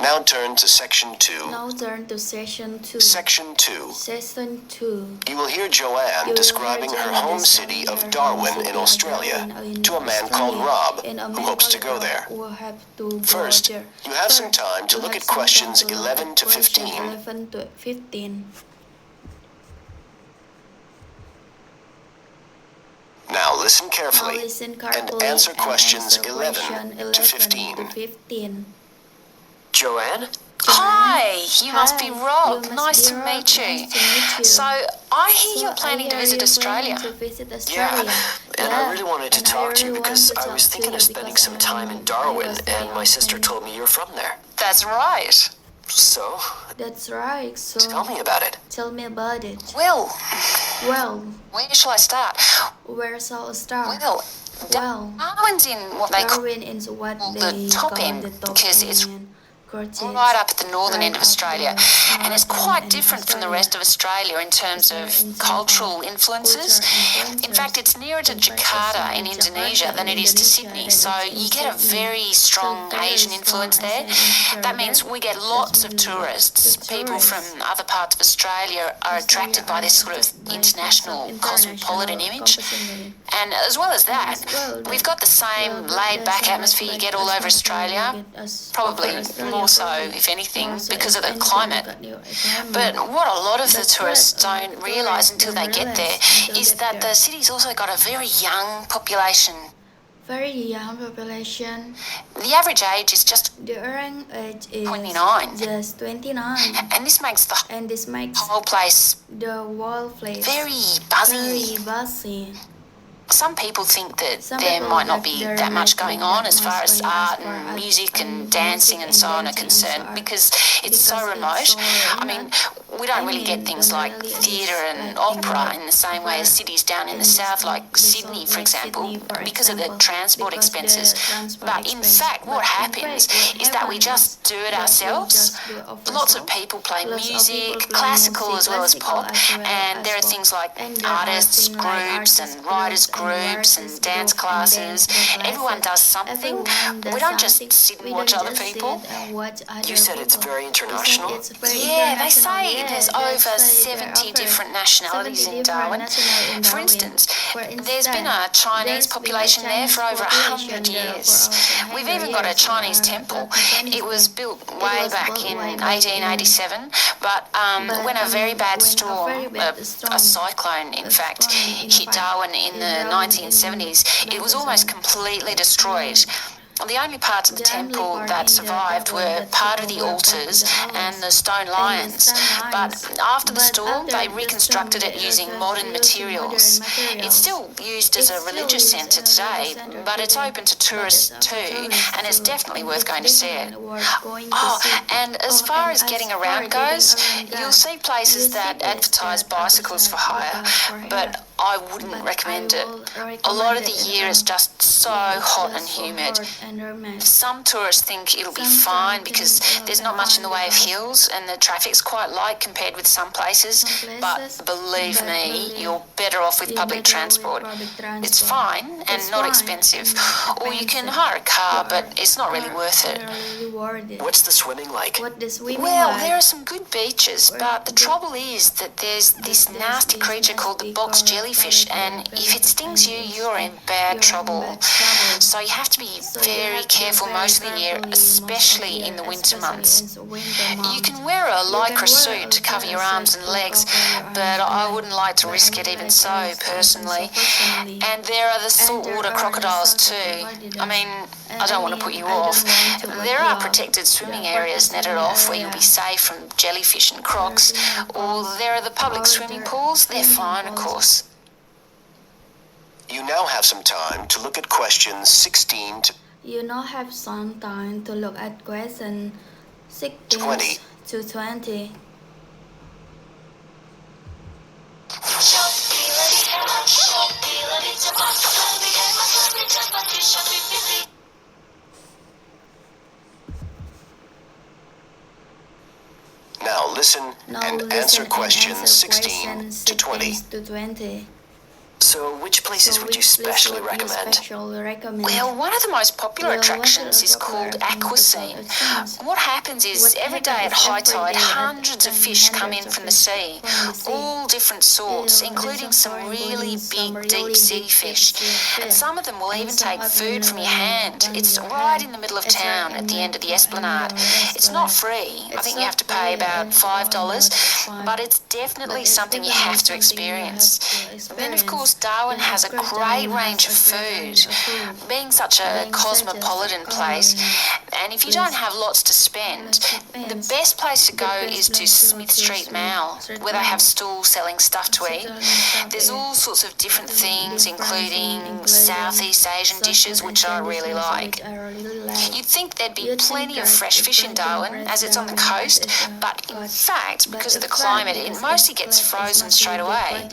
Now turn to Section 2. Now turn to Section 2. Section 2. Section 2. You will hear Joanne describing her home city of Darwin in Australia to a man called Rob who hopes to go there. First, you have some time to look at questions 11 to 15. Now listen carefully and answer questions 11 to 15. Joanne? Hi, you must be Rob. Nice to meet you. So, I hear you're planning to visit Australia. Yeah, and I really wanted to talk to you because I was thinking of spending some time in Darwin, and my sister told me you're from there. That's right. So? That's right. So tell me about it. Tell me about it. Well, where shall I start? Where shall I start? Well, Darwin's in what they call the top end, because it's right up at the northern end of Australia, and it's quite different from the rest of Australia in terms of cultural influences. In fact, it's nearer to Jakarta in Indonesia than it is to Sydney, so you get a very strong Asian influence there. That means we get lots of tourists. People from other parts of Australia are attracted by this sort of international cosmopolitan image. And as well as that, we've got the same laid-back atmosphere you get all over Australia, probably more so, if anything, because of the climate. But what a lot of the tourists don't realise until they get there is that the city's also got a very young population. Very young population. The average age is just 29. Just 29. And this makes the whole place very buzzy. Some people think that there might not be that much going on as far as art and music and dancing and so on are concerned because it's so remote. I mean, we don't really get things like theatre and opera in the same way as cities down in the south, like Sydney, for example, because of the transport expenses. But in fact, what happens is that we just do it ourselves. Lots of people play music, classical as well as pop, and there are things like artists, groups and writers' groups and dance classes. Everyone does something. We don't just sit and watch other people. You said it's very international? Yeah, they say there's over 70 different nationalities in Darwin. For instance, there's been a Chinese population there for over 100 years. We've even got a Chinese temple. It was built way back in 1887, but when a very bad storm, a cyclone in fact, hit Darwin in the 1970s, it was almost completely destroyed. The only parts of the temple that survived were part of the altars and the stone lions, but after the storm they reconstructed it using modern materials. It's still used as a religious centre today, but it's open to tourists too, and it's definitely worth going to see it. Oh, and as far as getting around goes, you'll see places that advertise bicycles for hire, but I wouldn't recommend it. A lot of the year is just so hot and humid. Some tourists think it'll be fine because there's not much in the way of hills and the traffic's quite light compared with some places, but believe me, you're better off with public transport. It's fine and not expensive, or you can hire a car, but it's not really worth it. What's the swimming like? Well, there are some good beaches, but the trouble is that there's this nasty creature called the box jellyfish, and if it stings you, you're in bad trouble. So you have to be very careful most of the year, especially in the winter months. You can wear a lycra suit to cover your arms and legs, but I wouldn't like to risk it even so, personally. And there are the saltwater crocodiles too. I mean, I don't want to put you off. There are protected swimming areas netted off where you'll be safe from jellyfish and crocs, or there are the public swimming pools. They're fine, of course. You now have some time to look at questions 16 to 20. to 20. Now listen and answer questions 16 to 20. So which places would you specially recommend? Well, one of the most popular attractions is called Aquascene. What happens is every day at high tide, hundreds of fish come in from the sea, all different sorts, including some really big deep sea fish. And some of them will even take food from your hand. It's right in the middle of town at the end of the esplanade. It's not free. I think you have to pay about $5, but it's definitely something you have to experience. Then, of course, Darwin has a great range of food, being such a cosmopolitan place. And if you don't have lots to spend, the best place to go is to Smith Street Mall, where they have stalls selling stuff to eat. There's all sorts of different things, including Southeast Asian dishes, which I really like. You'd think there'd be plenty of fresh fish in Darwin, as it's on the coast, but in fact, because of the climate, it mostly gets frozen straight away.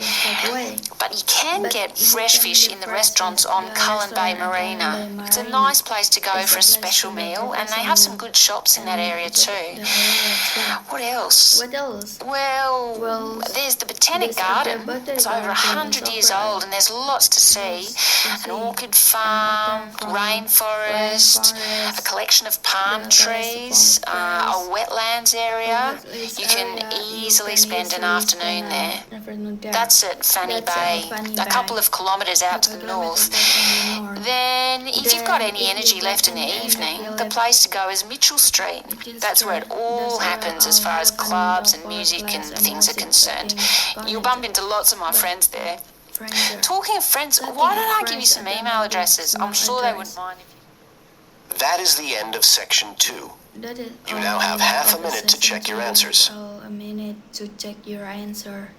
But you can get fresh fish in the restaurants on Cullen Bay Marina. It's a nice place to go for a special meal, and they have some good shops in that area too. What else? Well, there's the Botanic Garden. It's over 100 years old, and there's lots to see. An orchid farm, rainforest, a collection of palm trees, a wetlands area. You can easily spend an afternoon there. That's at Fanny Bay, a couple of kilometres out to the north. Then, if you've got any energy left in the evening, the place to go is Mitchell Street. That's where it all happens as far as clubs and music and things are concerned. You'll bump into lots of my friends there. Talking of friends, why don't I give you some email addresses? I'm sure they wouldn't mind. That is the end of section 2. You now have half a minute to check your answers. A minute to check your answer.